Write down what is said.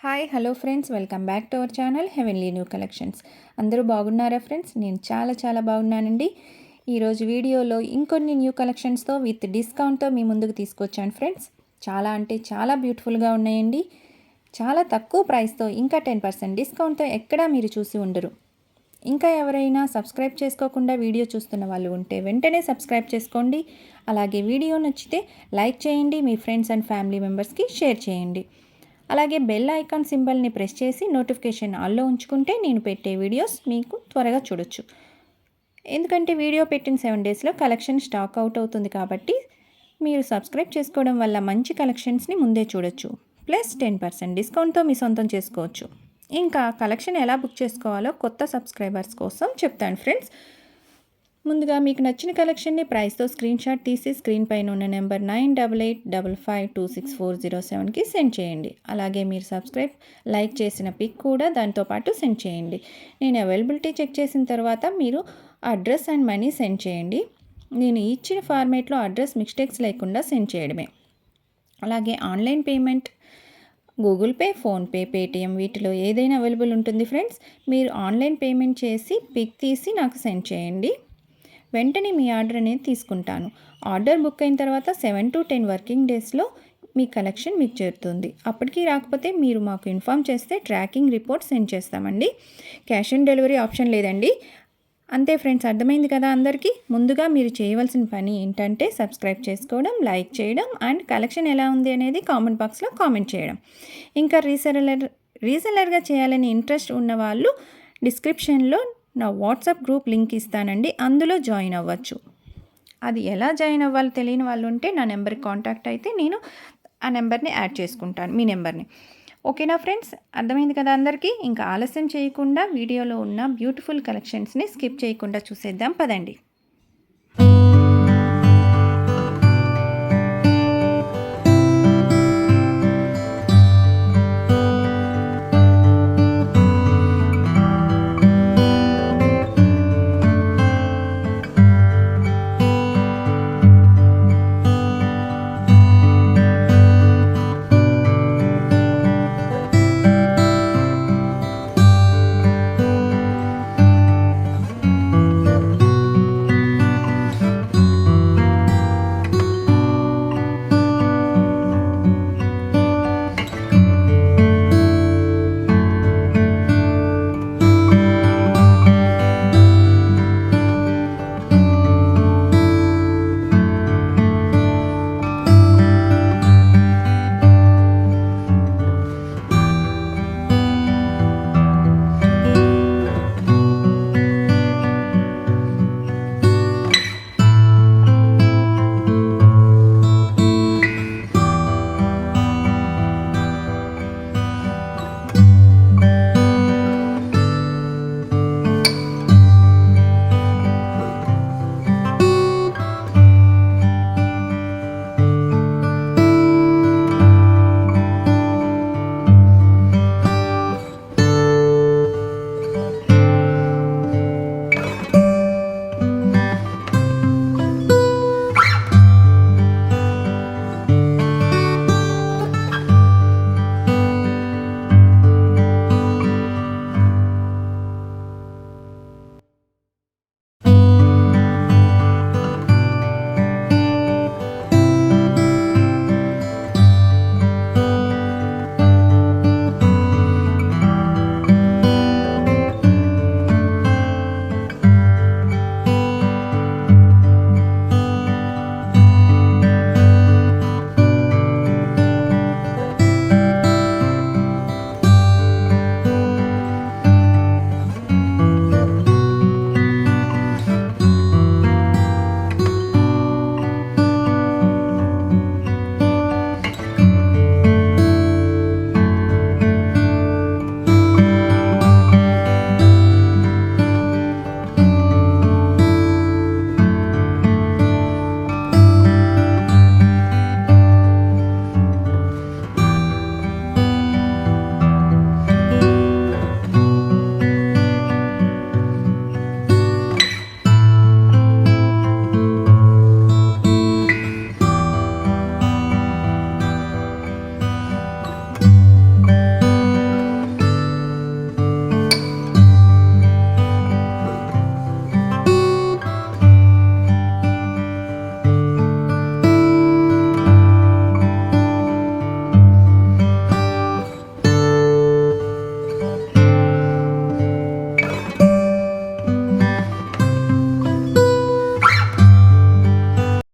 Hi hello friends, welcome back to our channel heavenly new collections. అందరూ బాగున్నారా friends? నేను చాలా బాగున్నానండి. ఈరోజు వీడియోలో ఇంకొన్ని న్యూ కలెక్షన్స్తో విత్ డిస్కౌంట్తో మీ ముందుకు తీసుకొచ్చాను ఫ్రెండ్స్. చాలా అంటే చాలా బ్యూటిఫుల్గా ఉన్నాయండి. చాలా తక్కువ ప్రైస్తో ఇంకా 10% డిస్కౌంట్తో ఎక్కడా మీరు చూసి ఉండరు. ఇంకా ఎవరైనా సబ్స్క్రైబ్ చేసుకోకుండా వీడియో చూస్తున్న వాళ్ళు ఉంటే వెంటనే సబ్స్క్రైబ్ చేసుకోండి. అలాగే వీడియో నచ్చితే లైక్ చేయండి, మీ ఫ్రెండ్స్ అండ్ ఫ్యామిలీ మెంబర్స్కి షేర్ చేయండి. అలాగే బెల్ ఐకాన్ సింబల్ని ప్రెస్ చేసి నోటిఫికేషన్ ఆల్లో ఉంచుకుంటే నేను పెట్టే వీడియోస్ మీకు త్వరగా చూడొచ్చు. ఎందుకంటే వీడియో పెట్టిన 7 డేస్లో కలెక్షన్ స్టాక్ అవుట్ అవుతుంది కాబట్టి మీరు సబ్స్క్రైబ్ చేసుకోవడం వల్ల మంచి కలెక్షన్స్ని ముందే చూడొచ్చు. ప్లస్ 10% డిస్కౌంట్తో మీ సొంతం చేసుకోవచ్చు. ఇంకా కలెక్షన్ ఎలా బుక్ చేసుకోవాలో కొత్త సబ్స్క్రైబర్స్ కోసం చెప్తాను ఫ్రెండ్స్. ముందుగా మీకు నచ్చిన కలెక్షన్ని ప్రైస్తో స్క్రీన్ షాట్ తీసి స్క్రీన్ పైన ఉన్న నెంబర్ 9885526407కి సెండ్ చేయండి. అలాగే మీరు సబ్స్క్రైబ్ లైక్ చేసిన పిక్ కూడా దాంతో పాటు సెండ్ చేయండి. నేను అవైలబిలిటీ చెక్ చేసిన తర్వాత మీరు అడ్రస్ అండ్ మనీ సెండ్ చేయండి. నేను ఇచ్చిన ఫార్మేట్లో అడ్రస్ మిస్టేక్స్ లేకుండా సెండ్ చేయడమే. అలాగే online payment Google pay, PhonePe, Paytm వీటిలో ఏదైనా అవైలబుల్ ఉంటుంది ఫ్రెండ్స్. మీరు ఆన్లైన్ పేమెంట్ చేసి పిక్ తీసి నాకు సెండ్ చేయండి. వెంటనే మీ ఆర్డర్ అనేది తీసుకుంటాను. ఆర్డర్ బుక్ అయిన తర్వాత 7 to 10 వర్కింగ్ డేస్లో మీ కలెక్షన్ మీకు చేరుతుంది. అప్పటికి రాకపోతే మీరు మాకు ఇన్ఫామ్ చేస్తే ట్రాకింగ్ రిపోర్ట్ సెండ్ చేస్తామండి. క్యాష్ ఆన్ డెలివరీ ఆప్షన్ లేదండి. అంతే ఫ్రెండ్స్, అర్థమైంది కదా అందరికీ. ముందుగా మీరు చేయవలసిన పని ఏంటంటే సబ్స్క్రైబ్ చేసుకోవడం, లైక్ చేయడం అండ్ కలెక్షన్ ఎలా ఉంది అనేది కామెంట్ బాక్స్లో కామెంట్ చేయడం. ఇంకా రీసెలర్గా చేయాలని ఇంట్రెస్ట్ ఉన్న వాళ్ళు డిస్క్రిప్షన్లో నా వాట్సాప్ గ్రూప్ లింక్ ఇస్తానండి, అందులో జాయిన్ అవ్వచ్చు. అది ఎలా జాయిన్ అవ్వాలో తెలియని వాళ్ళు ఉంటే నా నెంబర్కి కాంటాక్ట్ అయితే నేను ఆ నెంబర్ని యాడ్ చేసుకుంటాను, మీ నెంబర్ని. ఓకేనా ఫ్రెండ్స్, అర్థమైంది కదా అందరికీ. ఇంకా ఆలస్యం చేయకుండా వీడియోలో ఉన్న బ్యూటిఫుల్ కలెక్షన్స్ని స్కిప్ చేయకుండా చూసేద్దాం పదండి.